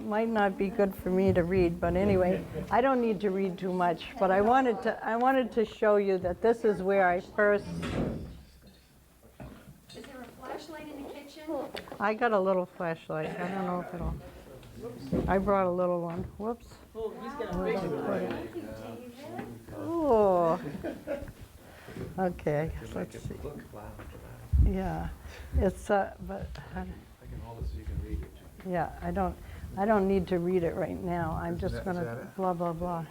might not be good for me to read, but anyway, I don't need to read too much. But I wanted to show you that this is where I first. Is there a flashlight in the kitchen? I got a little flashlight. I don't know if it'll. I brought a little one. Whoops. Oh, he's got a big one. Oh. Okay. Let's see. Yeah, it's but. I can hold it so you can read it. Yeah, I don't need to read it right now. I'm just Is gonna that it? blah, blah, blah.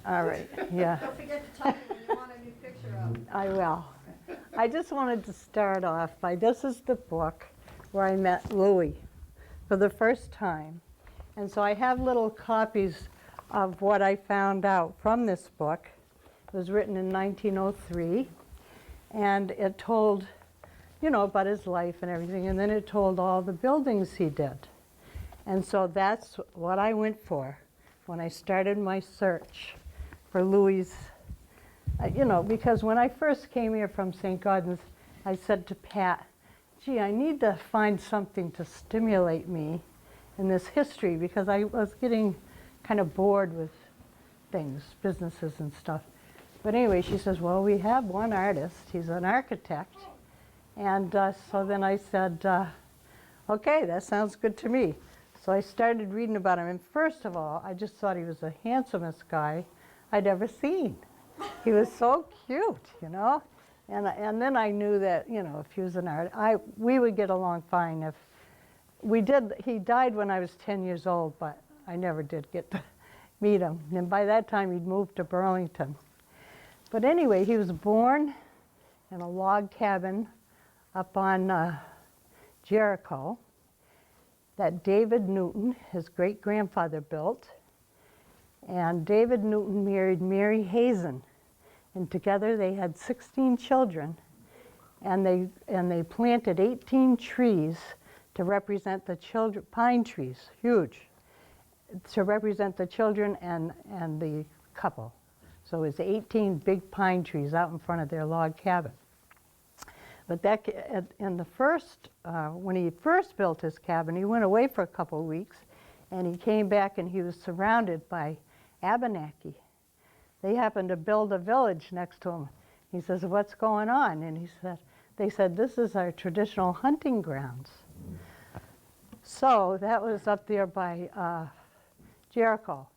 All right, yeah, Don't forget to tell me when you want a new picture up. I will. I just wanted to start off by, this is the book where I met Louie for the first time. And so I have little copies of what I found out from this book. It was written in 1903, and it told, you know, about his life and everything, and then it told all the buildings he did. And so that's what I went for when I started my search for Louie's, you know, because when I first came here from St. Gaudens, I said to Pat, gee, I need to find something to stimulate me in this history, because I was getting kind of bored with things, businesses and stuff. But anyway, she says, well, we have one artist, he's an architect. And so then I said, okay, that sounds good to me. So I started reading about him. And first of all, I just thought he was the handsomest guy I'd ever seen. He was so cute, you know? And then I knew that, you know, if he was an artist, we would get along fine if we did. He died when I was 10 years old, but I never did get to meet him. And by that time, he'd moved to Burlington. But anyway, he was born in a log cabin up on Jericho that David Newton, his great-grandfather, built. And David Newton married Mary Hazen, and together they had 16 children, and they planted 18 trees to represent the children, pine trees, huge, to represent the children and the couple. So it was 18 big pine trees out in front of their log cabin. But that, in the first, when he first built his cabin, he went away for a couple of weeks, and he came back and he was surrounded by Abenaki. They happened to build a village next to him. He says, what's going on? And they said, this is our traditional hunting grounds. So that was up there by Jericho.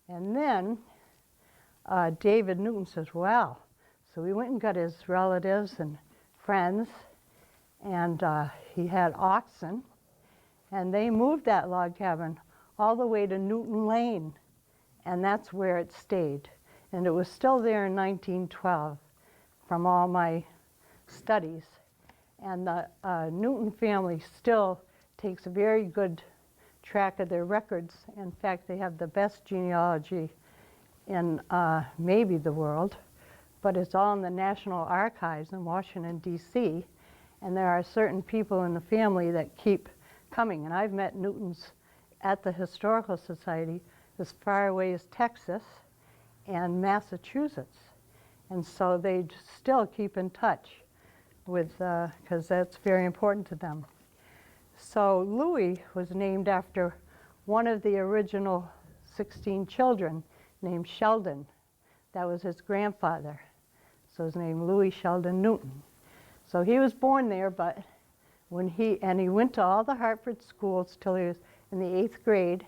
And then David Newton says, well, so we went and got his relatives and friends, and he had oxen, and they moved that log cabin all the way to Newton Lane, and that's where it stayed. And it was still there in 1912 from all my studies. And the Newton family still takes a very good track of their records. In fact, they have the best genealogy in maybe the world, but it's all in the National Archives in Washington, D.C., and there are certain people in the family that keep coming. And I've met Newtons at the Historical Society as far away as Texas and Massachusetts. And so they still keep in touch with, because that's very important to them. So Louie was named after one of the original 16 children named Sheldon. That was his grandfather. So his name Louie Sheldon Newton. So he was born there, but when he went to all the Hartford schools till he was in the 8th grade,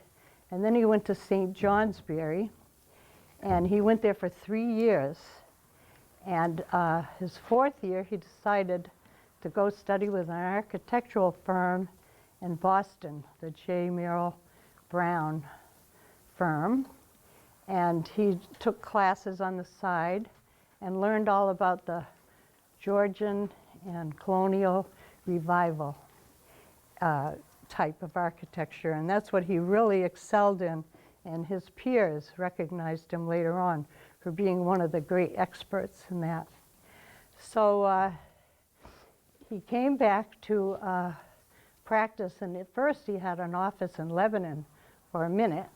and then he went to St. Johnsbury, and he went there for 3 years. And his 4th year, he decided to go study with an architectural firm in Boston, the J. Merrill Brown firm. And he took classes on the side and learned all about the Georgian and colonial revival type of architecture. And that's what he really excelled in, and his peers recognized him later on for being one of the great experts in that. So he came back to practice, and at first he had an office in Lebanon for a minute,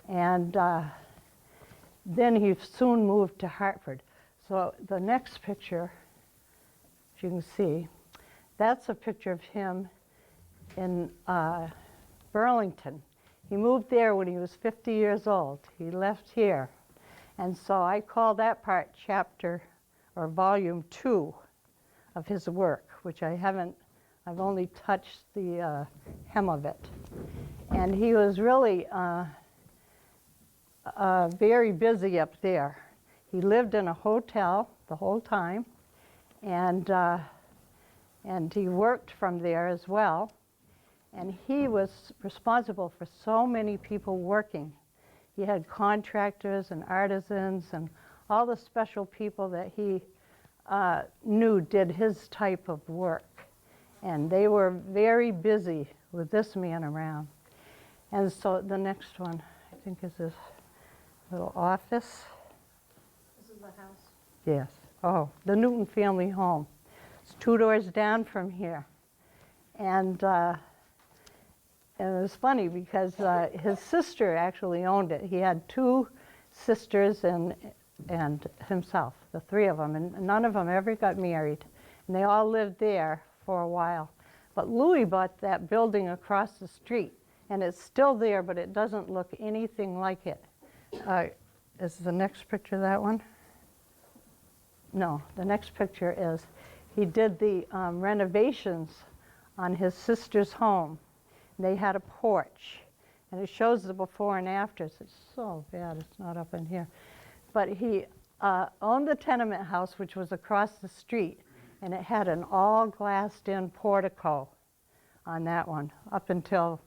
and then he soon moved to Hartford. So the next picture, as you can see, that's a picture of him in Burlington. He moved there when he was 50 years old. He left here. And so I call that part chapter or volume 2 of his work, which I've only touched the hem of it. And he was really very busy up there. He lived in a hotel the whole time, and he worked from there as well. And he was responsible for so many people working. He had contractors and artisans and all the special people that he knew did his type of work. And they were very busy with this man around. And so the next one, I think, is his little office. This is the house. Yes. Oh, the Newton family home. It's 2 doors down from here. And it was funny because his sister actually owned it. He had 2 sisters and himself, the 3 of them, and none of them ever got married. And they all lived there for a while. But Louie bought that building across the street, and it's still there, but it doesn't look anything like it. Is the next picture that one? No, the next picture is he did the renovations on his sister's home. They had a porch, and it shows the before and afters. It's so bad it's not up in here. But he owned the tenement house, which was across the street, and it had an all glassed-in portico on that one up until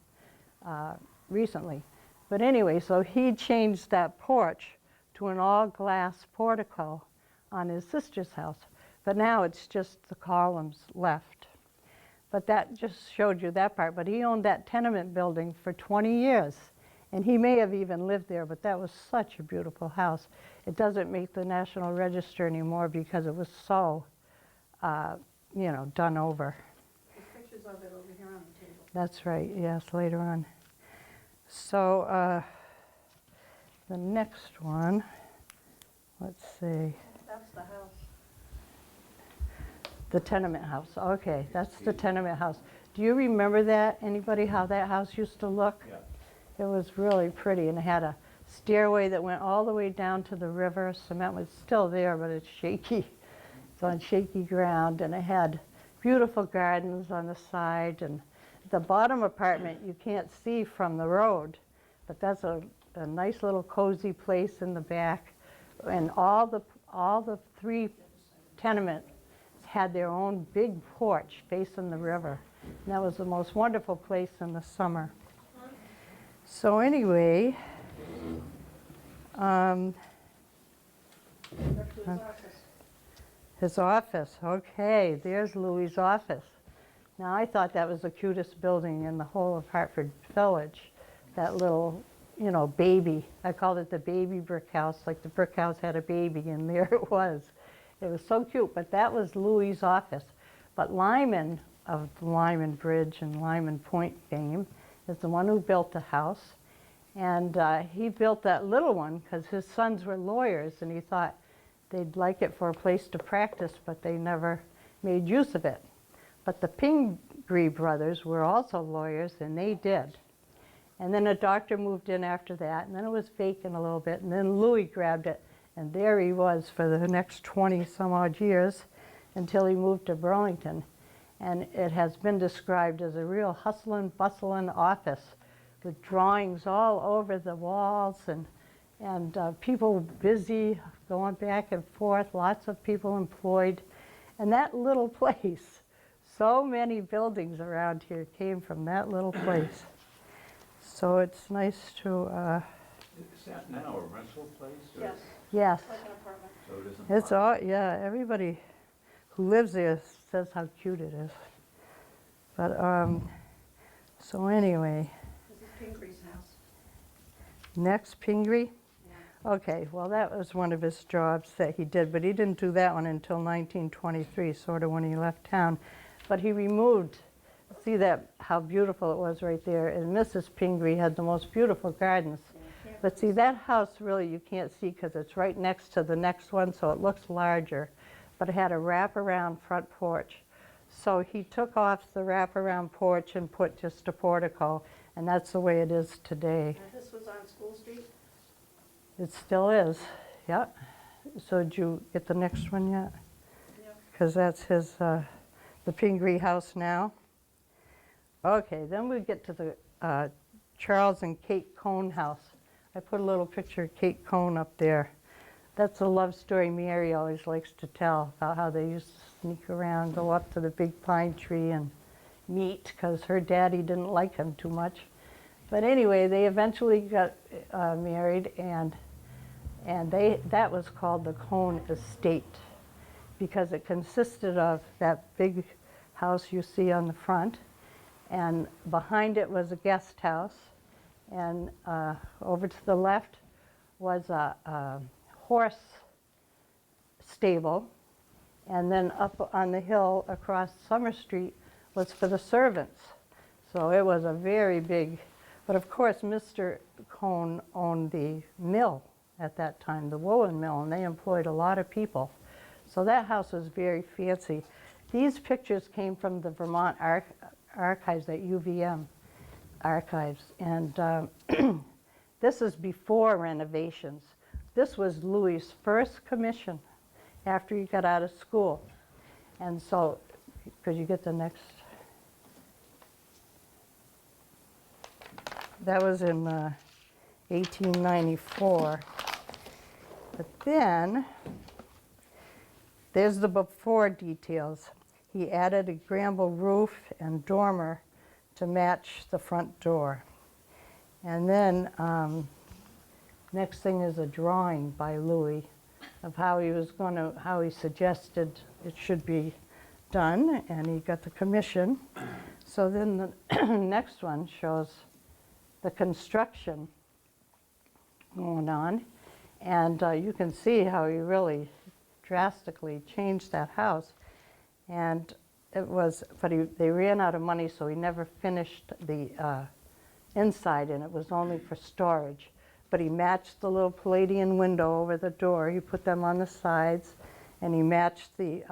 recently. But anyway, so he changed that porch to an all-glass portico on his sister's house. But now it's just the columns left. But that just showed you that part. But he owned that tenement building for 20 years. And he may have even lived there, but that was such a beautiful house. It doesn't make the National Register anymore because it was so, done over. There's pictures of it over here on the table. That's right, yes, later on. So the next one, let's see. That's the house. The tenement house, okay, that's the tenement house. Do you remember that? Anybody, how that house used to look? Yeah. It was really pretty, and it had a stairway that went all the way down to the river. Cement was still there, but it's shaky. It's on shaky ground, and it had beautiful gardens on the side. And the bottom apartment you can't see from the road, but that's a nice little cozy place in the back. And all the 3 tenements had their own big porch facing the river. And that was the most wonderful place in the summer. So anyway, his office, okay, there's Louie's office. Now I thought that was the cutest building in the whole of Hartford Village, that little, baby. I called it the baby brick house, like the brick house had a baby, and there it was. It was so cute, but that was Louie's office. But Lyman, of the Lyman Bridge and Lyman Point fame, is the one who built the house. And he built that little one because his sons were lawyers, and he thought they'd like it for a place to practice, but they never made use of it. But the Pingree brothers were also lawyers, and they did. And then a doctor moved in after that, and then it was vacant a little bit, and then Louie grabbed it. And there he was for the next 20 some odd years until he moved to Burlington. And it has been described as a real hustling, bustling office with drawings all over the walls and people busy going back and forth, lots of people employed. And that little place, so many buildings around here came from that little place. So it's nice to, Is that now a rental place? Or? Yes, yes. like an apartment. So it isn't It's part- all, yeah, everybody who lives there says how cute it is. But, so anyway, This is Pingree's house. next Pingree. Yeah. Okay, well, that was one of his jobs that he did, but he didn't do that one until 1923, sort of when he left town. But he removed, see that, how beautiful it was right there, and Mrs. Pingree had the most beautiful gardens. But see, that house really you can't see because it's right next to the next one, so it looks larger. But it had a wraparound front porch. So he took off the wraparound porch and put just a portico, And that's the way it is today. Now, this was on School Street? It still is, yep. So did you get the next one yet? Yep. Because that's his, the Pingree house now. Okay, then we get to the Charles and Kate Cohen house. I put a little picture of Kate Cohen up there. That's a love story Mary always likes to tell about how they used to sneak around, go up to the big pine tree and meet because her daddy didn't like him too much. But anyway, they eventually got married, and that was called the Cohen estate because it consisted of that big house you see on the front, and behind it was a guest house, and over to the left was a horse stable, and then up on the hill across Summer Street was for the servants. So it was a very big, but of course Mr. Cohen owned the mill at that time, the woolen mill, and they employed a lot of people. So that house was very fancy. These pictures came from the Vermont Archives at UVM Archives, and this is before renovations. This was Louie's first commission after he got out of school. And so, could you get the next? That was in 1894. But then, there's the before details. He added a gramble roof and dormer to match the front door. And then, next thing is a drawing by Louie of how he suggested it should be done, and he got the commission. So then the next one shows the construction going on, and you can see how he really drastically changed that house. And it was, but they ran out of money, so he never finished the inside, and it was only for storage. But he matched the little Palladian window over the door. He put them on the sides, and he matched the,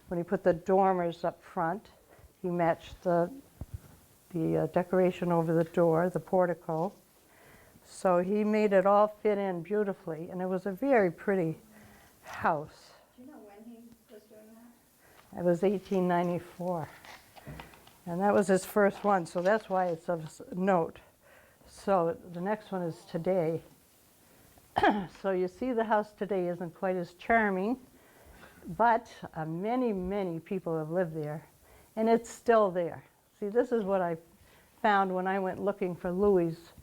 when he put the dormers up front, he matched the decoration over the door, the portico. So he made it all fit in beautifully, and it was a very pretty house. Do you know when he was doing that? It was 1894. And that was his first one, so that's why it's of note. So the next one is today. So you see the house today isn't quite as charming, but many, many people have lived there, and it's still there. See, this is what I found when I went looking for Louie's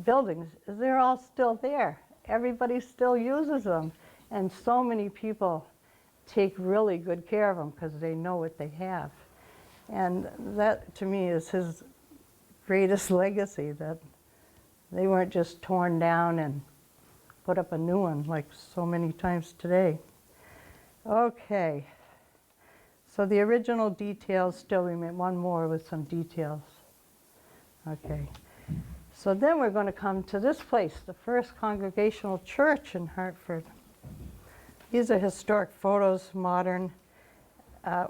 buildings, is they're all still there. Everybody still uses them, and so many people take really good care of them because they know what they have. And that, to me, is his greatest legacy, that they weren't just torn down and put up a new one like so many times today. Okay, so the original details still remain. One more with some details. Okay, so then we're going to come to this place, the First Congregational Church in Hartford. These are historic photos, modern.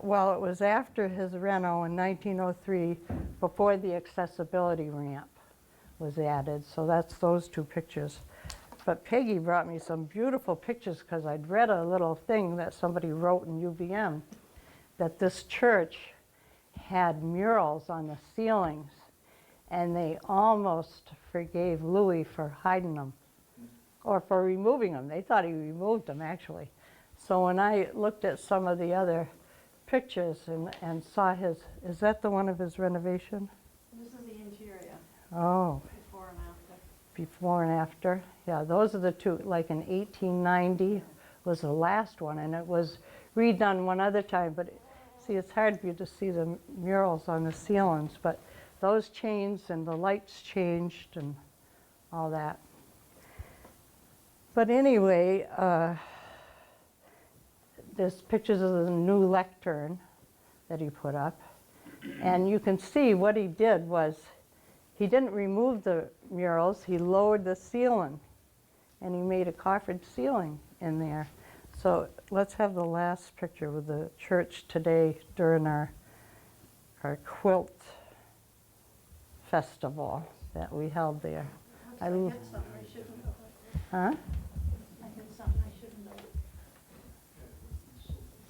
Well, it was after his reno in 1903, before the accessibility ramp was added. So that's those two pictures. But Peggy brought me some beautiful pictures because I'd read a little thing that somebody wrote in UVM that this church had murals on the ceilings, and they almost forgave Louie for hiding them or for removing them. They thought he removed them, actually. So when I looked at some of the other pictures and saw his, is that the one of his renovation? This is the interior, Oh, before and after. before and after. Yeah, those are the two. Like in 1890 was the last one, and it was redone one other time. But see, it's hard for you to see the murals on the ceilings, but those changed and the lights changed and all that. But anyway, there's pictures of the new lectern that he put up. And you can see what he did was he didn't remove the murals, he lowered the ceiling, and he made a coffered ceiling in there. So let's have the last picture with the church today during our quilt festival that we held there. I hit something I shouldn't have. Huh? I hit something I shouldn't have.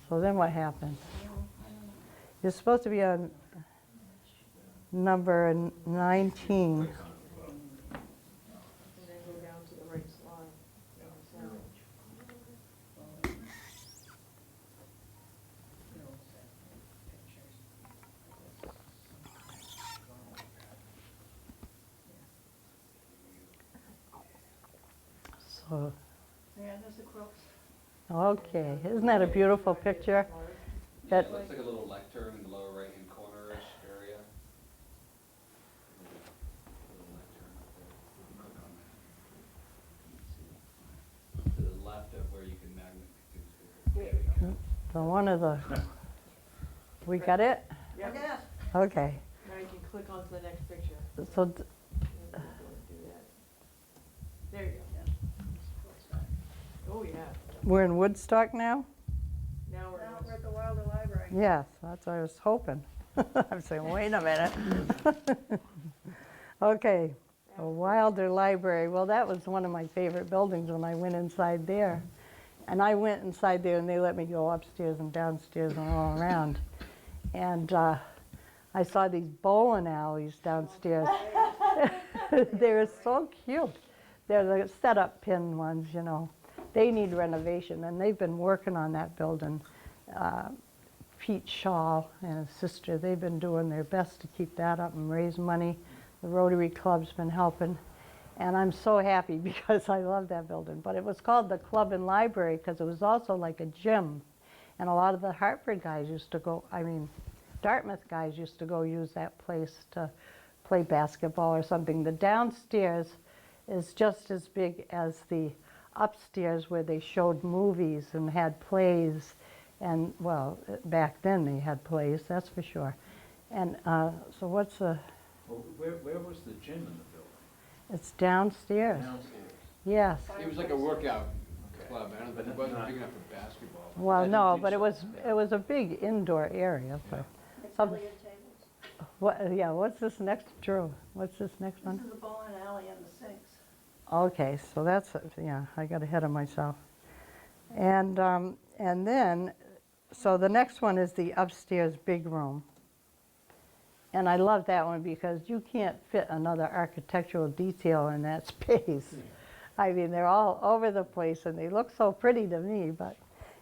So then what happened? I don't know. You're supposed to be on number 19. And then go down to the right slide. So, Yeah, there's the crooks. okay, isn't that a beautiful picture? Yeah, That- it looks like a little lectern in the lower right-hand corner-ish area. Little lectern up there. Click on that. To the left of where you can magnet things. There we go. So one of the, we got it? Yep. Yes. Okay, Now you can click onto the next picture. so And then go and do that. There you go. Oh, yeah. we're in Woodstock now? Now we're. Now we're at the Wilder Library. Yes, that's what I was hoping. I'm saying, wait a minute. Okay, the Wilder Library, well, that was one of my favorite buildings when I went inside there. And I went inside there and they let me go upstairs and downstairs and all around. And I saw these bowling alleys downstairs. They were so cute. They're the setup pin ones, you know. They need renovation, and they've been working on that building. Pete Shaw and his sister, they've been doing their best to keep that up and raise money. The Rotary Club's been helping, and I'm so happy because I love that building. But it was called the Club and Library because it was also like a gym, and a lot of the Hartford guys used to go, I mean, Dartmouth guys used to go use that place to play basketball or something. The downstairs is just as big as the upstairs where they showed movies and had plays. And, well, back then they had plays, that's for sure. And so what's the, Well, where was the gym in the building? it's downstairs. Downstairs. Yes. It was like a workout Okay. club, I don't think, it wasn't big enough for basketball. I Well, didn't no, think but so. it was a big indoor area. For, It's Some- billiard tables. yeah, what's this next, Drew? What's this next This one? is the bowling alley and the sinks. Okay, so that's, yeah, I got ahead of myself. And then, so the next one is the upstairs big room. And I love that one because you can't fit another architectural detail in that space. I mean, they're all over the place and they look so pretty to me, but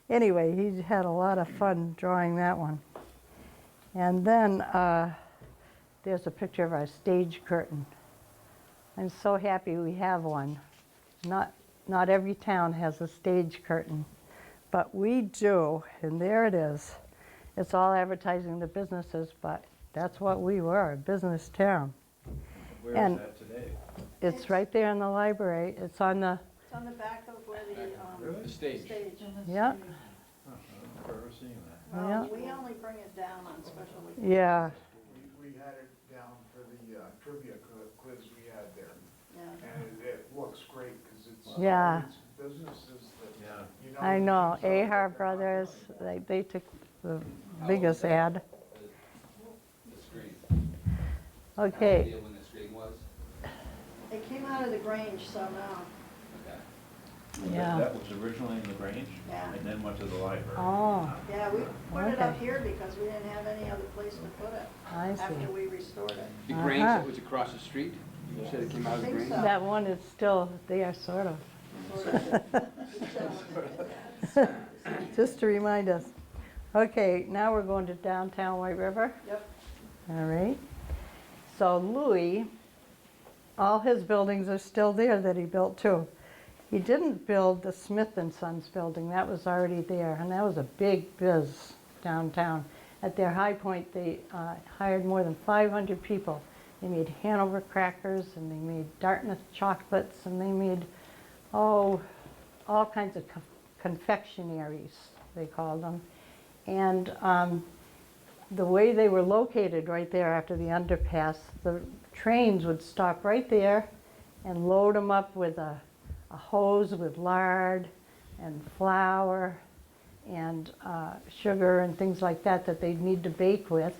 anyway, he had a lot of fun drawing that one. And then there's a picture of our stage curtain. I'm so happy we have one. Not every town has a stage curtain, but we do, and there it is. It's all advertising the businesses, but that's what we were, a business town. Where And- is that today? It's right there in the library. It's on the, It's on the back of where Really? The stage. stage. yeah, I've never seen that. Well, Yeah. we only bring it down on special occasions. yeah. We had it down for the trivia quiz we had there, Yeah. and it looks great, because it's, Yeah. it's businesses that, Yeah. you know. I know, the names of, Ahar but they're not Brothers, really- they took the How biggest old is ad. The screen. Okay, Idea when the screen was? It came out of the Grange, so no. Okay. Yeah. That was originally in the Grange? Yeah. And then went to the library? Oh. Yeah, we put it up Okay. here because we didn't have any other place to put it I after see. we restored it. The Uh-huh. Grange that was across the street? You said it came out of the I think Grange? so. That one is still there, sort of, just to remind us. Okay, now we're going to downtown White River. Yep. All right. So Louie, all his buildings are still there that he built too. He didn't build the Smith and Sons building, that was already there, and that was a big biz downtown. At their high point, they hired more than 500 people. They made Hanover crackers, and they made Dartmouth chocolates, and they made, all kinds of confectionaries, they called them. And the way they were located right there after the underpass, the trains would stop right there and load them up with a hose with lard and flour and sugar and things like that that they'd need to bake with.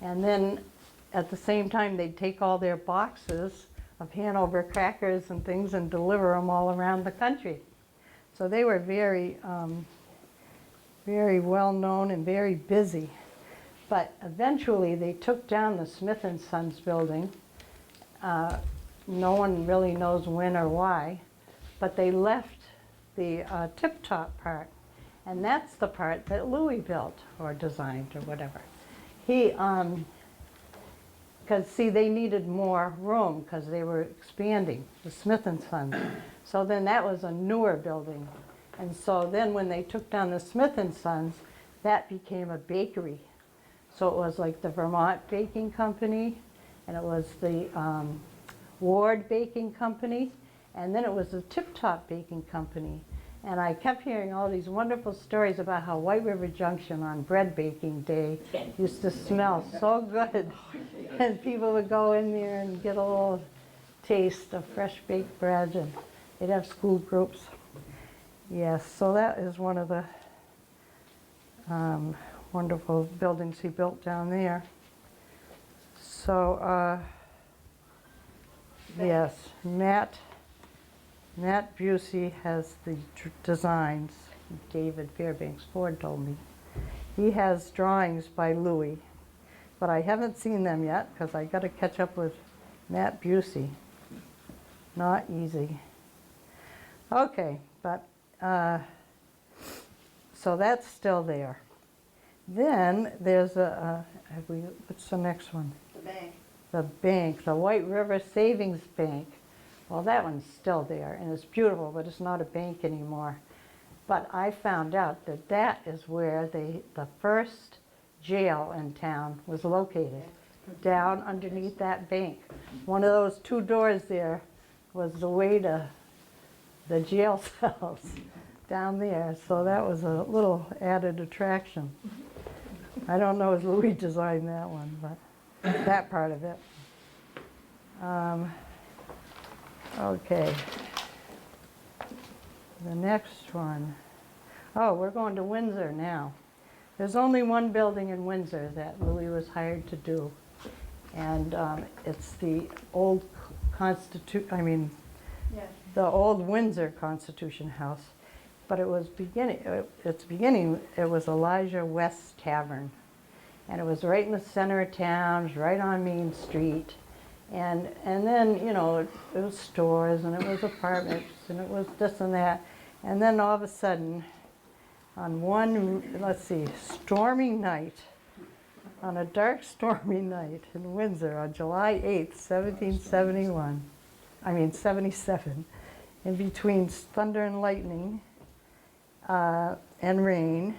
And then at the same time, they'd take all their boxes of Hanover crackers and things and deliver them all around the country. So they were very, very well known and very busy. But eventually they took down the Smith and Sons building. No one really knows when or why, but they left the tip-top part. And that's the part that Louie built or designed or whatever. He, because see, they needed more room because they were expanding, the Smith and Sons. So then that was a newer building. And so then when they took down the Smith and Sons, that became a bakery. So it was like the Vermont Baking Company, and it was the Ward Baking Company, and then it was the Tip Top Baking Company. And I kept hearing all these wonderful stories about how White River Junction on bread baking day used to smell so good. And people would go in there and get a little taste of fresh baked bread, and they'd have school groups. Yes, so that is one of the wonderful buildings he built down there. So, yes, Matt Busey has the designs. David Fairbanks Ford told me. He has drawings by Louie, but I haven't seen them yet because I got to catch up with Matt Busey. Not easy. Okay, but so that's still there. Then there's what's the next one? The bank. The bank, the White River Savings Bank. Well, that one's still there, and it's beautiful, but it's not a bank anymore. But I found out that that is where the first jail in town was located, down underneath that bank. One of those two doors there was the way to the jail cells down there, so that was a little added attraction. I don't know if Louis designed that one, but that part of it. Okay. The next one. Oh, we're going to Windsor now. There's only one building in Windsor that Louis was hired to do. And it's the old Yeah. the old Windsor Constitution House. But it was it was Elijah West's Tavern. And it was right in the center of town, it was right on Main Street. And then, you know, it was stores, and it was apartments, and it was this and that. And then all of a sudden, on one, stormy night, on a dark stormy night in Windsor on July 8th, 77, in between thunder and lightning and rain,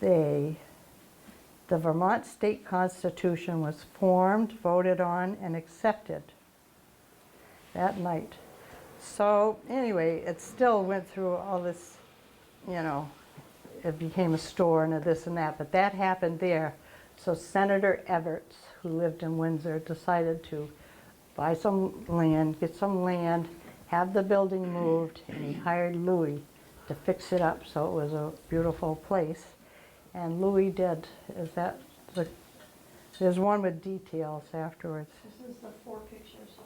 the Vermont State Constitution was formed, voted on, and accepted that night. So anyway, it still went through all this, you know, it became a store and a this and that, but that happened there. So Senator Everts, who lived in Windsor, decided to buy some land, get some land, have the building moved, and he hired Louie to fix it up so it was a beautiful place. And Louie did. There's one with details afterwards. This is the 4 pictures.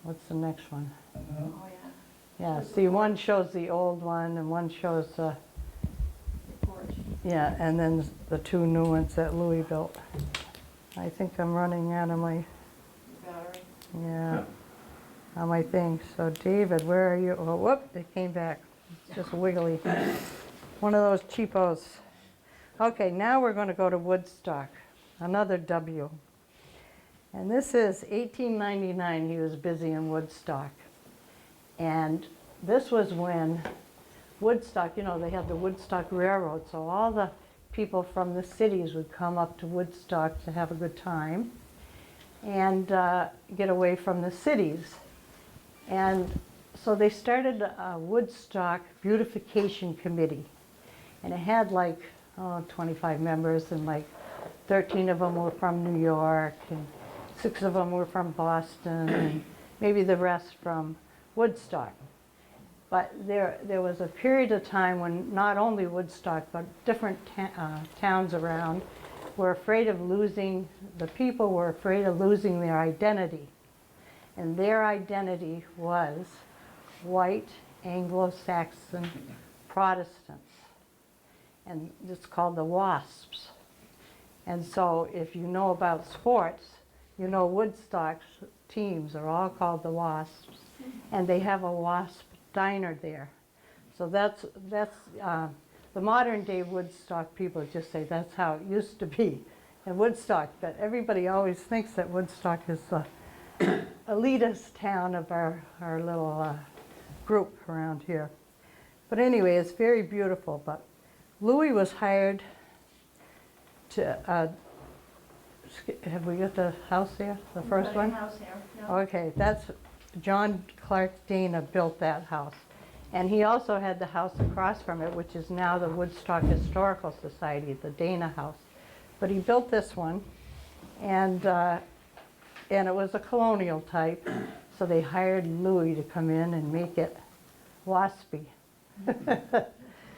What's the next one? Oh, yeah. Yeah, see, one shows the old one and one shows The porch. yeah, and then the two new ones that Louie built. I think I'm running out of my, Battery. yeah, on my thing. So David, where are you? Oh, whoop, it came back. It's just wiggly. One of those cheapos. Okay, now we're going to go to Woodstock, another W. And this is 1899, he was busy in Woodstock. And this was when Woodstock, you know, they had the Woodstock Railroad, so all the people from the cities would come up to Woodstock to have a good time and get away from the cities. And so they started a Woodstock Beautification Committee. And it had like, 25 members, and like 13 of them were from New York, and 6 of them were from Boston, and maybe the rest from Woodstock. But there was a period of time when not only Woodstock, but different towns around were afraid of losing, the people were afraid of losing their identity. And their identity was white, Anglo-Saxon Protestants. And it's called the WASPs. And so if you know about sports, you know Woodstock's teams are all called the WASPs. And they have a WASP diner there. So that's the modern day Woodstock people just say that's how it used to be in Woodstock. But everybody always thinks that Woodstock is the elitist town of our little group around here. But anyway, it's very beautiful. But Louie was hired to, have we got the house there, the first one? House here, yeah. Okay, that's John Clark Dana built that house. And he also had the house across from it, which is now the Woodstock Historical Society, the Dana House. But he built this one, and it was a colonial type, so they hired Louie to come in and make it waspy.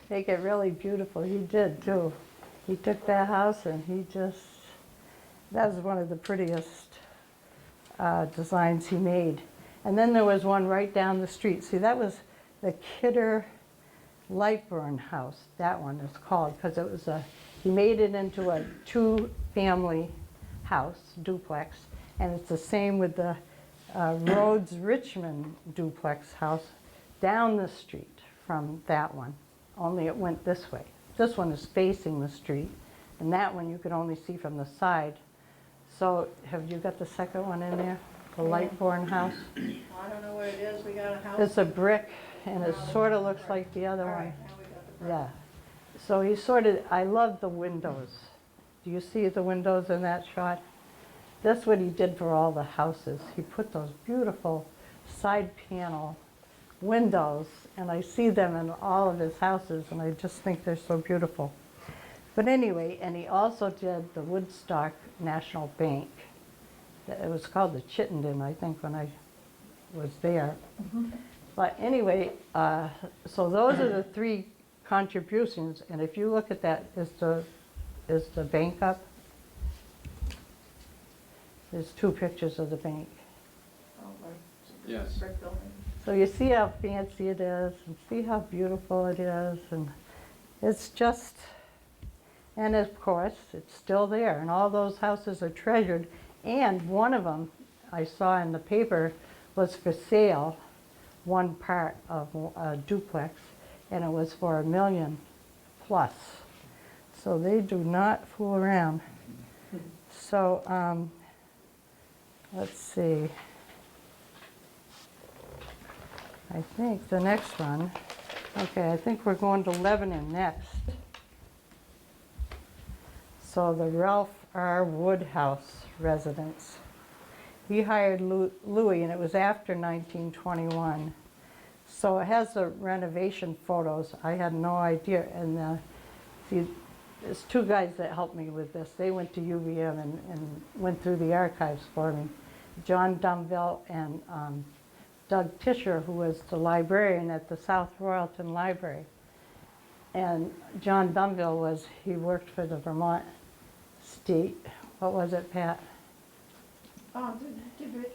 Make it really beautiful. He did too. He took that house and that was one of the prettiest designs he made. And then there was one right down the street. See, that was the Kidder Lightburn house. That one is called, because it was he made it into a 2-family house, duplex. And it's the same with the Rhodes Richmond duplex house down the street from that one. Only it went this way. This one is facing the street, and that one you could only see from the side. So have you got the second one in there? The Lightbourne house? I don't know what it is, we got a house. It's a brick, and it sort of looks like the other All one. right, now we got the brick. Yeah. So he sort of, I love the windows. Do you see the windows in that shot? That's what he did for all the houses. He put those beautiful side panel windows, and I see them in all of his houses, and I just think they're so beautiful. But anyway, and he also did the Woodstock National Bank. It was called the Chittenden, I think, when I was there. But anyway, so those are the 3 contributions, and if you look at that, is the bank up? There's 2 pictures of the bank. Oh, right. Yes. Brick building. So you see how fancy it is, and see how beautiful it is, and it's just, and of course, it's still there, and all those houses are treasured, and one of them, I saw in the paper, was for sale, one part of a duplex, and it was for $1 million plus. So they do not fool around. So, let's see. I think the next one, okay, I think we're going to Lebanon next. So the Ralph R. Woodhouse residence. He hired Louie, and it was after 1921. So it has the renovation photos. I had no idea. And there's 2 guys that helped me with this. They went to UVM and went through the archives for me. John Dumville and Doug Tischer, who was the librarian at the South Royalton Library. And John Dumville he worked for the Vermont State, what was it, Pat? Oh, the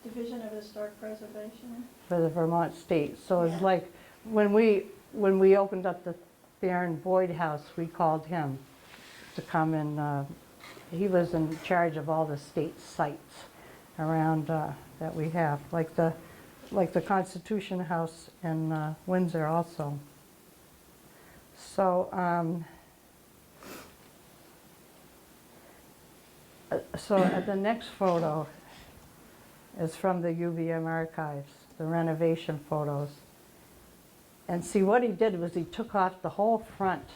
Division of Historic Preservation. For the Vermont State. So it's Yeah. like, when we opened up the Baron Boyd House, we called him to come and, he was in charge of all the state sites around that we have, like the Constitution House in Windsor also. So, the next photo is from the UVM archives, the renovation photos. And see, what he did was he took off the whole front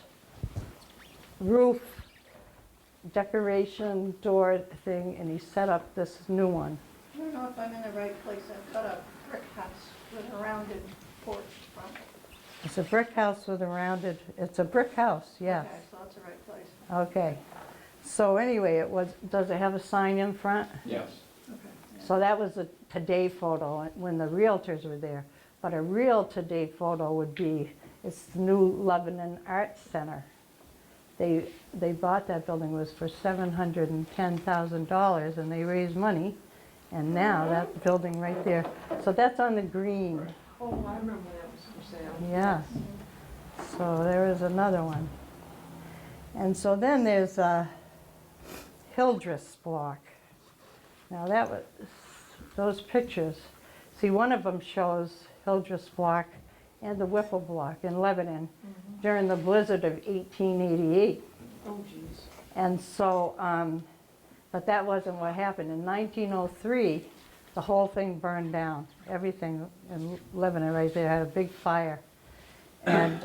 roof, decoration, door thing, and he set up this new one. I don't know if I'm in the right place. I've got a brick house with a rounded porch front. It's a brick house with a rounded, it's a brick house, yes. Okay, so that's the right place. Okay. So anyway, does it have a sign in front? Yes. Okay. Yeah. So that was a today photo when the realtors were there. But a real today photo would be, it's the new Lebanon Arts Center. They bought that building, it was for $710,000, and they raised money. And now that building right there, so that's on the green. Oh, I remember that was for sale. Yeah. So there is another one. And so then there's a Hildreth's block. Now that was, those pictures, see, one of them shows Hildreth's block and the Whipple block in Lebanon during the blizzard of 1888. Oh, geez. And so, but that wasn't what happened. In 1903, the whole thing burned down. Everything in Lebanon right there had a big fire. And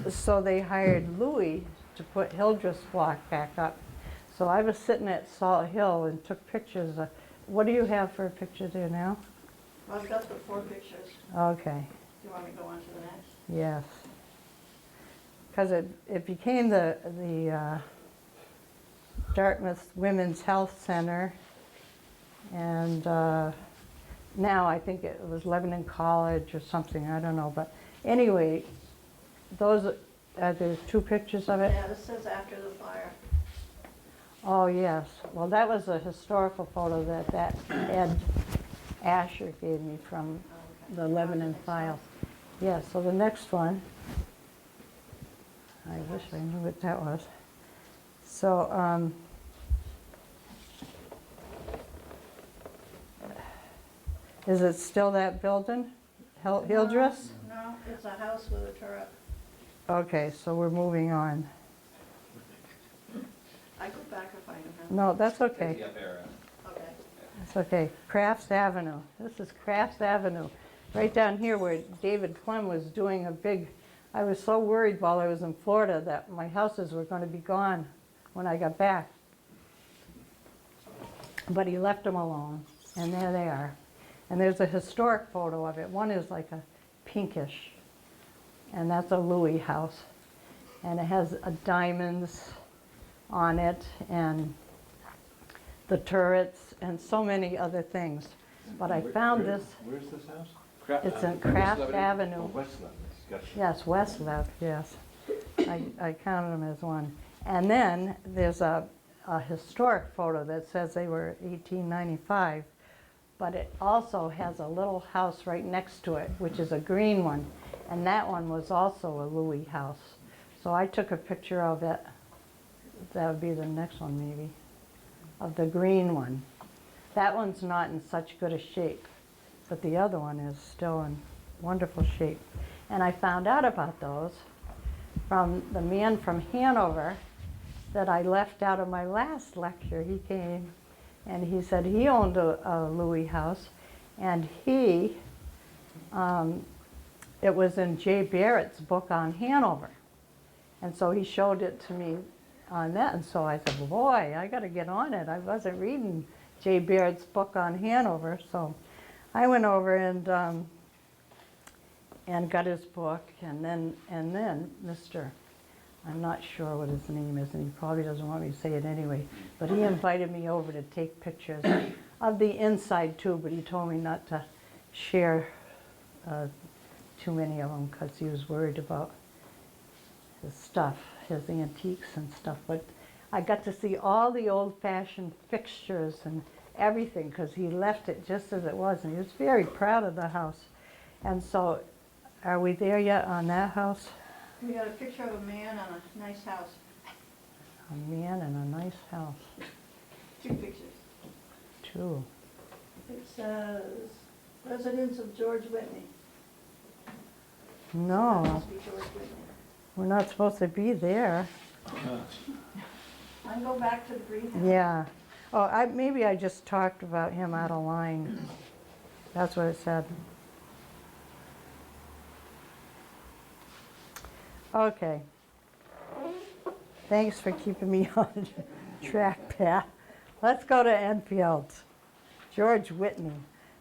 so they hired Louie to put Hildreth's block back up. So I was sitting at Salt Hill and took pictures. What do you have for a picture there now? Well, I've got the 4 pictures. Okay, Do you want me to go on to the next? yes. Because it became the Dartmouth Women's Health Center. And now I think it was Lebanon College or something, I don't know. But anyway, those, there's 2 pictures of it? Yeah, this says after the fire. Oh, yes. Well, that was a historical photo that Ed Asher gave me from Okay. the Lebanon files. Yeah, so the next one, I wish I knew what that was. So, is it still that building, Hildreth's? No, it's a house with a turret. Okay, so we're moving on. I go back if I can. No, that's Take okay. the up arrow. Okay. That's okay. Crafts Avenue. This is Crafts Avenue. Right down here where David Clem was doing a big, I was so worried while I was in Florida that my houses were going to be gone when I got back. But he left them alone, and there they are. And there's a historic photo of it. One is like a pinkish, and that's a Louie house. And it has diamonds on it, and the turrets, and so many other things. But I found this, Where's this house? it's in Craft Oh, Avenue. West Lebanon, gotcha. Yes, West Lev, yes. I counted them as one. And then there's a historic photo that says they were 1895, but it also has a little house right next to it, which is a green one. And that one was also a Louie house. So I took a picture of it. That would be the next one maybe, of the green one. That one's not in such good a shape, but the other one is still in wonderful shape. And I found out about those from the man from Hanover that I left out of my last lecture. He came and he said he owned a Louie house, and it was in Jay Barrett's book on Hanover. And so he showed it to me on that, and so I said, boy, I got to get on it. I wasn't reading Jay Barrett's book on Hanover, so I went over and got his book, and then Mr. I'm not sure what his name is, and he probably doesn't want me to say it anyway, but he invited me over to take pictures of the inside too, but he told me not to share too many of them because he was worried about his stuff, his antiques and stuff. But I got to see all the old-fashioned fixtures and everything because he left it just as it was, and he was very proud of the house. And so, are we there yet on that house? We got a picture of a man on a nice house. A man in a nice house. 2 pictures. 2. It says, residence of George Whitney. That No, must be George Whitney. we're not supposed to be there. I can go back to the greenhouse. Yeah. Oh, maybe I just talked about him out of line. That's what it said. Okay. Thanks for keeping me on track, Pat. Let's go to Enfield. George Whitney.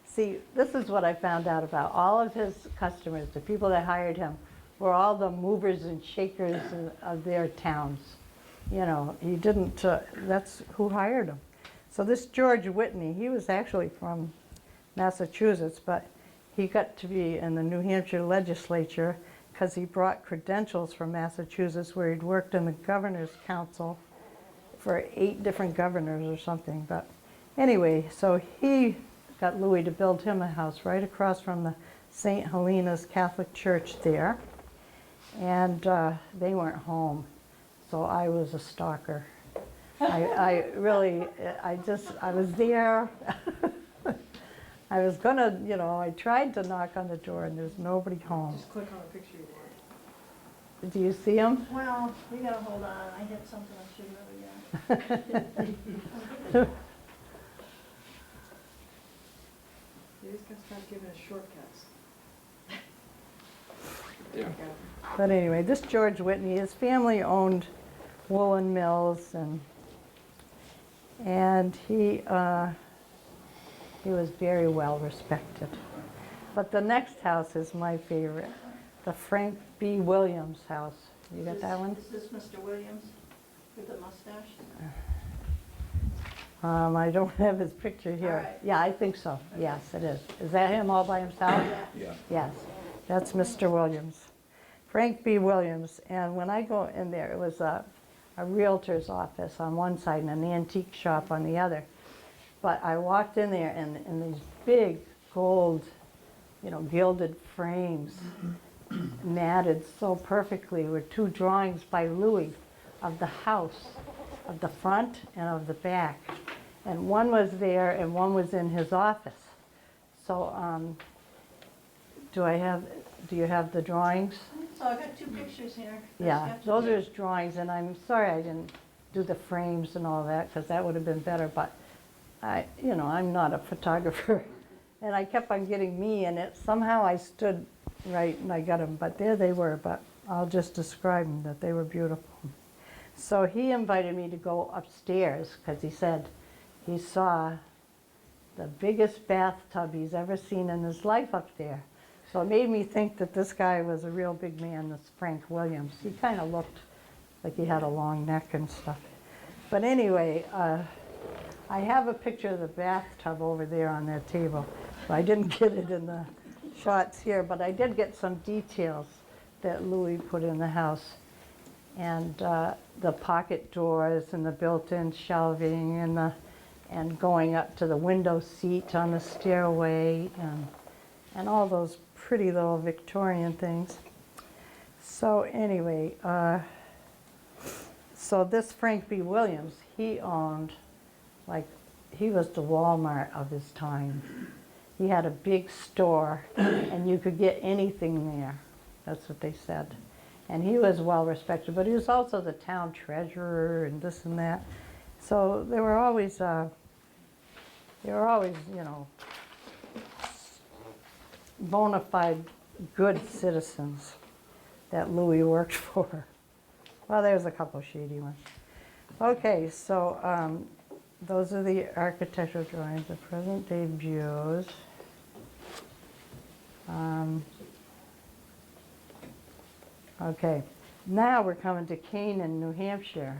See, this is what I found out about. All of his customers, the people that hired him, were all the movers and shakers of their towns. You know, he didn't, that's who hired him. So this George Whitney, he was actually from Massachusetts, but he got to be in the New Hampshire legislature because he brought credentials from Massachusetts where he'd worked in the governor's council for 8 different governors or something. But anyway, so he got Louie to build him a house right across from the St. Helena's Catholic Church there. And they weren't home, so I was a stalker. I really, I was there. I was gonna, I tried to knock on the door and there's nobody home. Just click on the picture you want. Do you see him? Well, we gotta hold on, I hit something I shouldn't have again. You just gotta start giving us shortcuts. Yeah. But anyway, this George Whitney, his family owned woolen mills, and he was very well respected. But the next house is my favorite, the Frank B. Williams house. You got that one? Is this Mr. Williams with the mustache? I don't have his picture here. All right. Yeah, I think so. Yes, it is. Is that him all by himself? Yeah. Yes, that's Mr. Williams. Frank B. Williams. And when I go in there, it was a realtor's office on one side and an antique shop on the other. But I walked in there and these big gold, gilded frames, matted so perfectly, were 2 drawings by Louie of the house, of the front and of the back. And one was there and one was in his office. So do you have the drawings? So I got 2 pictures here. The Yeah, sketches. those are his drawings, and I'm sorry I didn't do the frames and all that, because that would have been better, but I'm not a photographer. And I kept on getting me in it. Somehow I stood right and I got them, but there they were, but I'll just describe them, that they were beautiful. So he invited me to go upstairs, because he said he saw the biggest bathtub he's ever seen in his life up there. So it made me think that this guy was a real big man, this Frank Williams. He kind of looked like he had a long neck and stuff. But anyway, I have a picture of the bathtub over there on that table. So I didn't get it in the shots here, but I did get some details that Louie put in the house. And the pocket doors and the built-in shelving and going up to the window seat on the stairway and all those pretty little Victorian things. So anyway, so this Frank B. Williams, he owned, he was the Walmart of his time. He had a big store and you could get anything there. That's what they said. And he was well respected, but he was also the town treasurer and this and that. So they were always, bona fide good citizens that Louie worked for. Well, there's a couple shady ones. Okay, so those are the architectural drawings, the present day views. Okay, now we're coming to Canaan, New Hampshire.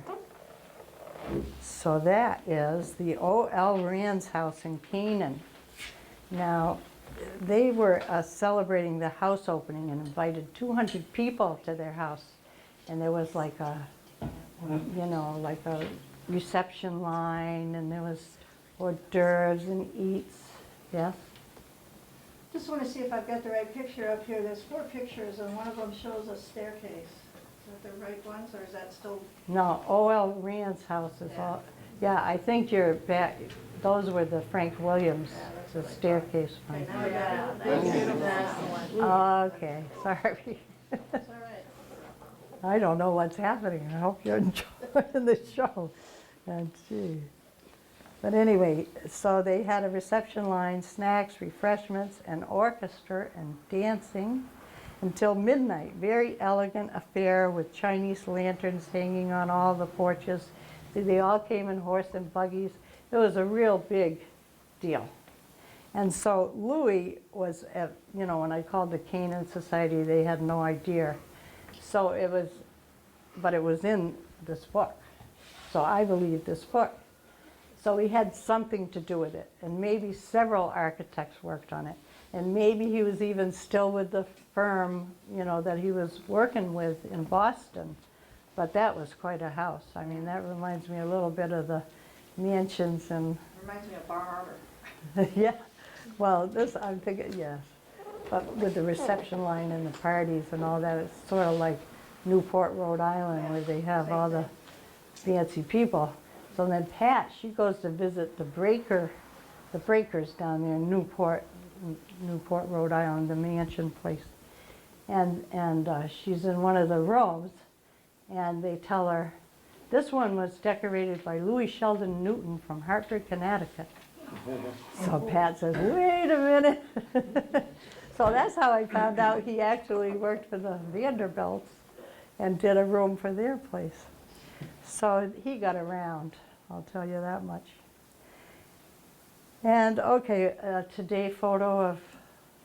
So that is the O.L. Rand's house in Canaan. Now, they were celebrating the house opening and invited 200 people to their house. And there was like a reception line, and there was hors d'oeuvres and eats. Yes? Just want to see if I've got the right picture up here. There's 4 pictures, and one of them shows a staircase. Is that the right ones, or is that still? No, O.L. Rand's house is Yeah. all, yeah, I think you're back, those were the Frank Williams, Yeah, that's the what I thought. staircase Okay, one. now I got it. That's beautiful. That's the one. Okay, sorry. That's all right. I don't know what's happening. I hope you're enjoying the show. And gee. But anyway, so they had a reception line, snacks, refreshments, an orchestra, and dancing until midnight. Very elegant affair with Chinese lanterns hanging on all the porches. They all came in horse and buggies. It was a real big deal. And so Louie was at, when I called the Canaan Society, they had no idea. So it was, but it was in this book. So I believe this book. So he had something to do with it, and maybe several architects worked on it. And maybe he was even still with the firm, you know, that he was working with in Boston. But that was quite a house. I mean, that reminds me a little bit of the mansions and, Reminds me of Bar Harbor. yeah. Well, this, I'm thinking, yes. But with the reception line and the parties and all that, it's sort of like Newport, Rhode Island, where they have all the fancy people. So then Pat, she goes to visit the breakers down there in Newport, Rhode Island, the mansion place. And she's in one of the rooms, and they tell her, this one was decorated by Louie Sheldon Newton from Hartford, Connecticut. So Pat says, wait a minute. So that's how I found out he actually worked for the Vanderbilts and did a room for their place. So he got around, I'll tell you that much. And okay, today photo of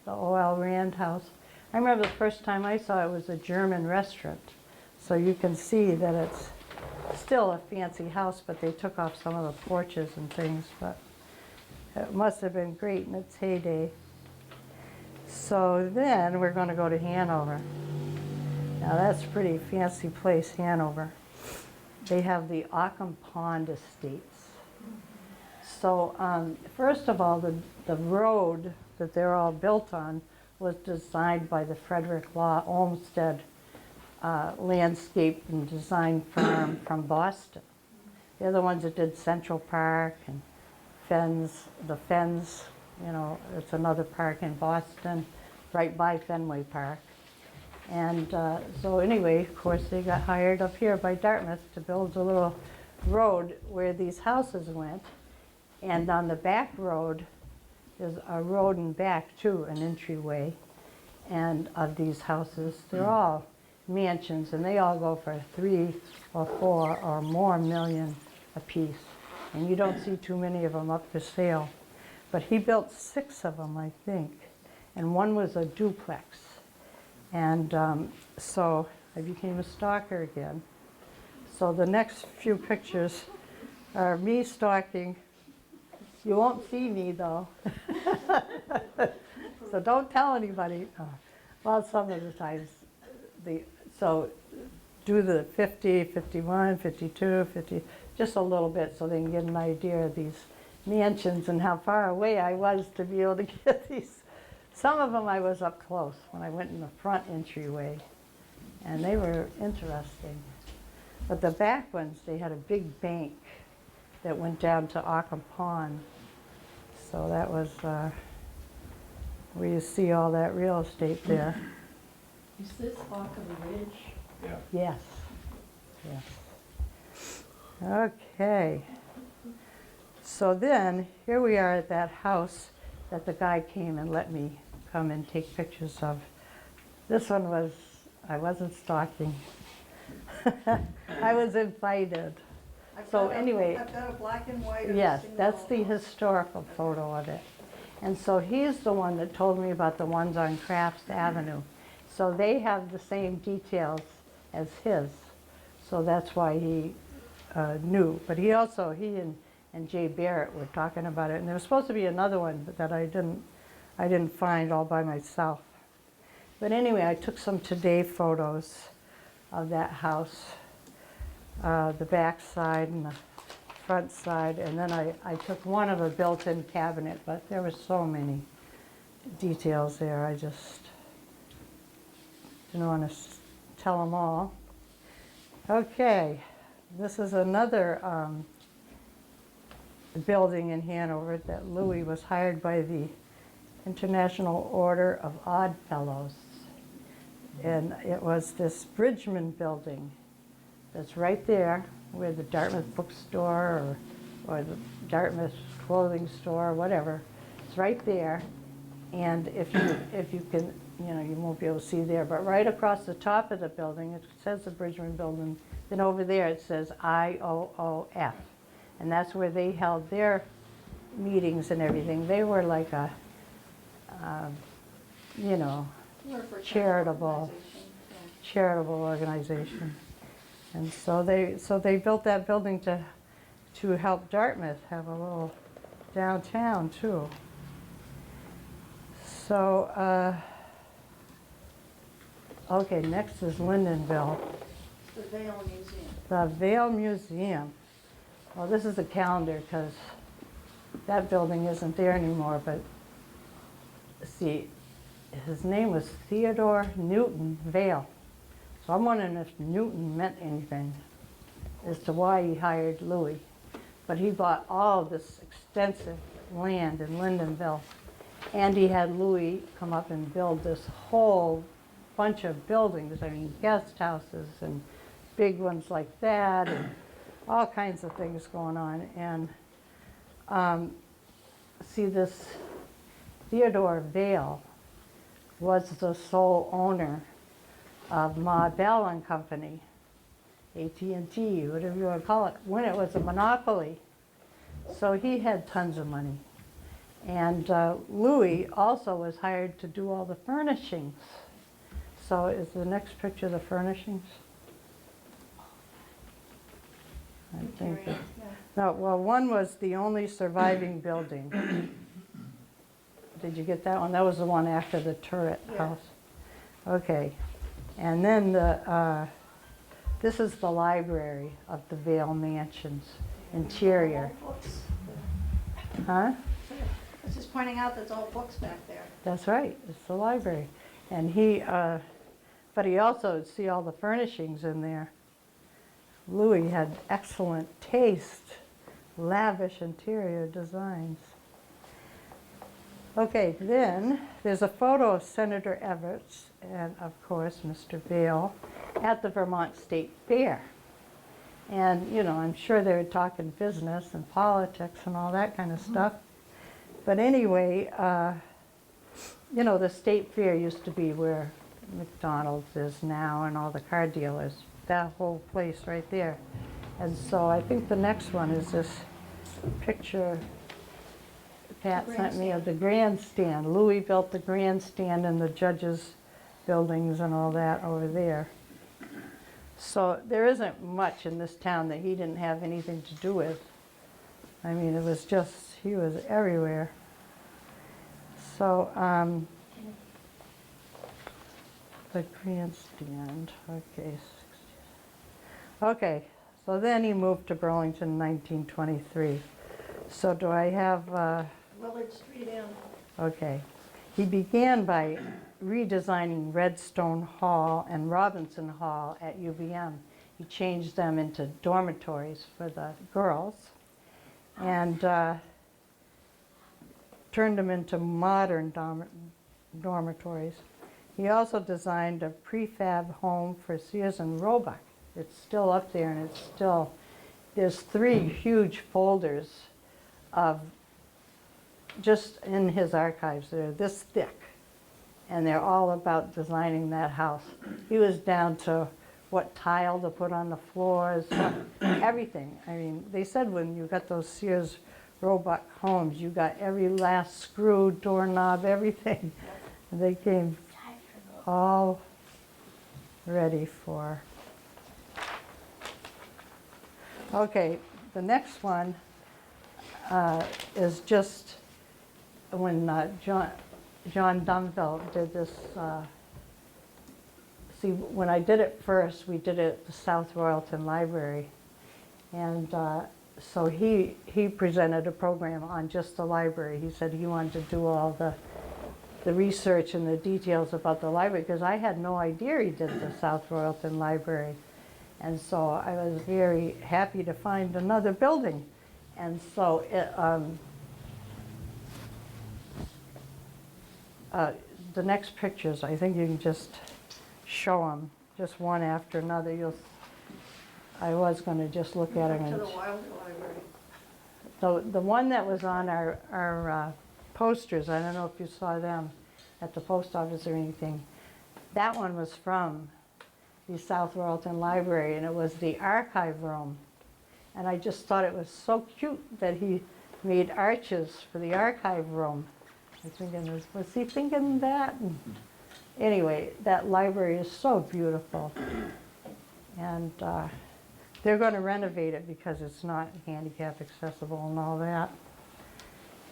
the O.L. Rand house. I remember the first time I saw it was a German restaurant. So you can see that it's still a fancy house, but they took off some of the porches and things, but it must have been great in its heyday. So then we're going to go to Hanover. Now that's a pretty fancy place, Hanover. They have the Ockham Pond Estates. So first of all, the road that they're all built on was designed by the Frederick Law Olmsted landscape and design firm from Boston. They're the ones that did Central Park and the Fens, you know, it's another park in Boston, right by Fenway Park. And so anyway, of course, they got hired up here by Dartmouth to build a little road where these houses went. And on the back road, there's a road in back too, an entryway. And of these houses, they're all mansions, and they all go for 3 or 4 or more million apiece. And you don't see too many of them up for sale. But he built 6 of them, I think, and one was a duplex. And so I became a stalker again. So the next few pictures are me stalking. You won't see me though. So don't tell anybody. Well, some of the times, so do the 50, 51, 52, 50, just a little bit so they can get an idea of these mansions and how far away I was to be able to get these. Some of them I was up close when I went in the front entryway, and they were interesting. But the back ones, they had a big bank that went down to Ockham Pond. So that was where you see all that real estate there. Is this Ockham Ridge? Yeah. Yes, yes. Okay. So then, here we are at that house that the guy came and let me come and take pictures of. This one was, I wasn't stalking. I was invited. So anyway, I've got a black and white. of yes, a single that's the house. historical photo of it. And so he's the one that told me about the ones on Crafts Avenue. So they have the same details as his. So that's why he knew. But he and Jay Barrett were talking about it. And there was supposed to be another one, but that I didn't find all by myself. But anyway, I took some today photos of that house, the back side and the front side, and then I took one of a built-in cabinet, but there were so many details there, I just didn't want to tell them all. Okay, this is another building in Hanover that Louie was hired by the International Order of Odd Fellows. And it was this Bridgman Building that's right there where the Dartmouth bookstore or the Dartmouth clothing store or whatever. It's right there. And if you can, you know, you won't be able to see there, but right across the top of the building, it says the Bridgman Building. Then over there it says IOOF. And that's where they held their meetings and everything. They were like a, you know, We're for charitable organization. And so they built that building to help Dartmouth have a little downtown too. So, okay, next is Lindenville, The Vale Museum. the Vale Museum. Well, this is a calendar because that building isn't there anymore, but see, his name was Theodore Newton Vale. So I'm wondering if Newton meant anything as to why he hired Louie. But he bought all this extensive land in Lindenville. And he had Louie come up and build this whole bunch of buildings. I mean, guest houses and big ones like that, and all kinds of things going on. And see, this Theodore Vale was the sole owner of Ma Bell and Company, AT&T, whatever you want to call it, when it was a monopoly. So he had tons of money. And Louie also was hired to do all the furnishings. So is the next picture the furnishings? I think that, no, well, one was the only surviving building. Did you get that one? That was the one after the turret house. Okay. And then this is the library of the Vale Mansions interior. Books. Huh? I was just pointing out there's all books back there. That's right, it's the library. And but he also, see all the furnishings in there. Louie had excellent taste, lavish interior designs. Okay, then there's a photo of Senator Everett and, of course, Mr. Vale at the Vermont State Fair. And, you know, I'm sure they were talking business and politics and all that kind of stuff. But anyway, you know, the State Fair used to be where McDonald's is now and all the car dealers, that whole place right there. And so I think the next one is this picture Pat sent me of the grandstand. Louie built the grandstand and the judges' buildings and all that over there. So there isn't much in this town that he didn't have anything to do with. I mean, it was just, he was everywhere. So, the grandstand, okay. Okay, so then he moved to Burlington in 1923. So do I have, Willard Street Inn. okay. He began by redesigning Redstone Hall and Robinson Hall at UVM. He changed them into dormitories for the girls and turned them into modern dormitories. He also designed a prefab home for Sears and Roebuck. It's still up there, and it's still, there's 3 huge folders of, just in his archives, they're this thick, and they're all about designing that house. He was down to what tile to put on the floors, everything. I mean, they said when you got those Sears Roebuck homes, you got every last screw, doorknob, everything. And they came all ready for. Okay, the next one is just when John Dunville did this. See, when I did it first, we did it at the South Royalton Library. And so he presented a program on just the library. He said he wanted to do all the research and the details about the library, because I had no idea he did the South Royalton Library. And so I was very happy to find another building. And so the next pictures, I think you can just show them, just one after another. I was going to just look at them. To the Wilder Library. So the one that was on our posters, I don't know if you saw them at the post office or anything, that one was from the South Royalton Library, and it was the archive room. And I just thought it was so cute that he made arches for the archive room. I was thinking, was he thinking that? And anyway, that library is so beautiful. And they're going to renovate it because it's not handicap accessible and all that.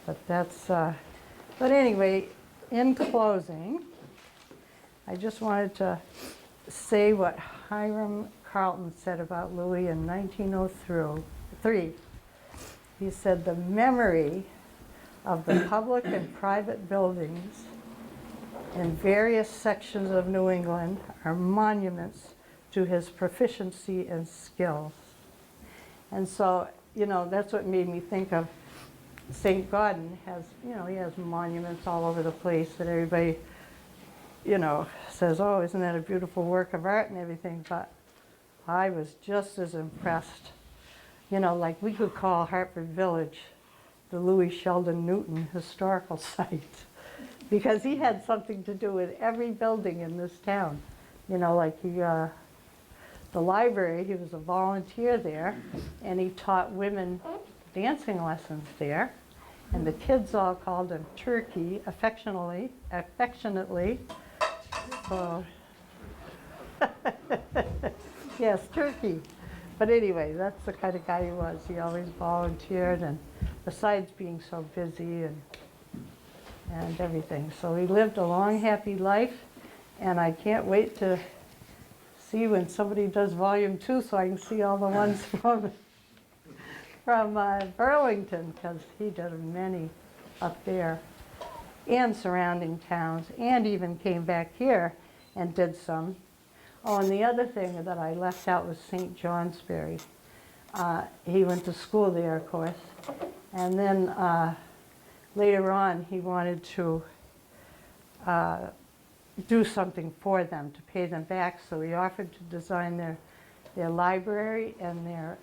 But that's, but anyway, in closing, I just wanted to say what Hiram Carlton said about Louie in 1903. He said, "The memory of the public and private buildings in various sections of New England are monuments to his proficiency and skills." And so, you know, that's what made me think of St. Gaudens has, you know, he has monuments all over the place that everybody, you know, says, "Oh, isn't that a beautiful work of art," and everything, but I was just as impressed. You know, like we could call Hartford Village the Louis Sheldon Newton Historical Site, because he had something to do with every building in this town. You know, like the library, he was a volunteer there, and he taught women dancing lessons there, and the kids all called him Turkey affectionately. So, yes, Turkey. But anyway, that's the kind of guy he was. He always volunteered, and besides being so busy and everything. So he lived a long, happy life, and I can't wait to see when somebody does volume 2 so I can see all the ones from Burlington, because he did many up there and surrounding towns, and even came back here and did some. Oh, and the other thing that I left out was St. Johnsbury. He went to school there, of course, and then later on he wanted to do something for them to pay them back, so he offered to design their library and their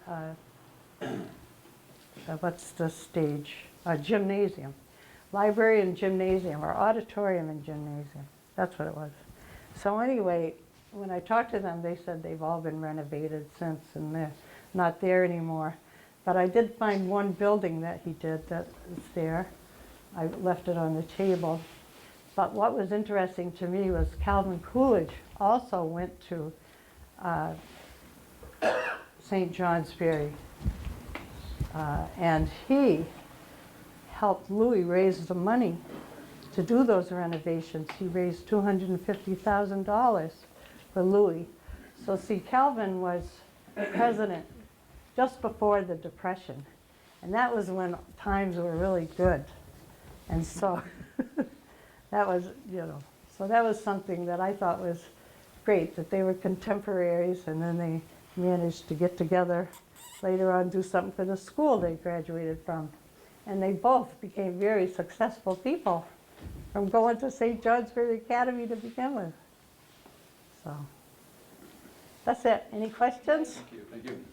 what's the stage? Gymnasium. Library and gymnasium, or auditorium and gymnasium. That's what it was. So anyway, when I talked to them, they said they've all been renovated since, and they're not there anymore. But I did find one building that he did that is there. I left it on the table. But what was interesting to me was Calvin Coolidge also went to St. Johnsbury. And he helped Louis raise the money to do those renovations. He raised $250,000 for Louis. So see, Calvin was president just before the Depression. And that was when times were really good. And so that was, you know, so that was something that I thought was great, that they were contemporaries, and then they managed to get together later on, do something for the school they graduated from. And they both became very successful people from going to St. Johnsbury Academy to begin with. So that's it. Any questions? Thank you.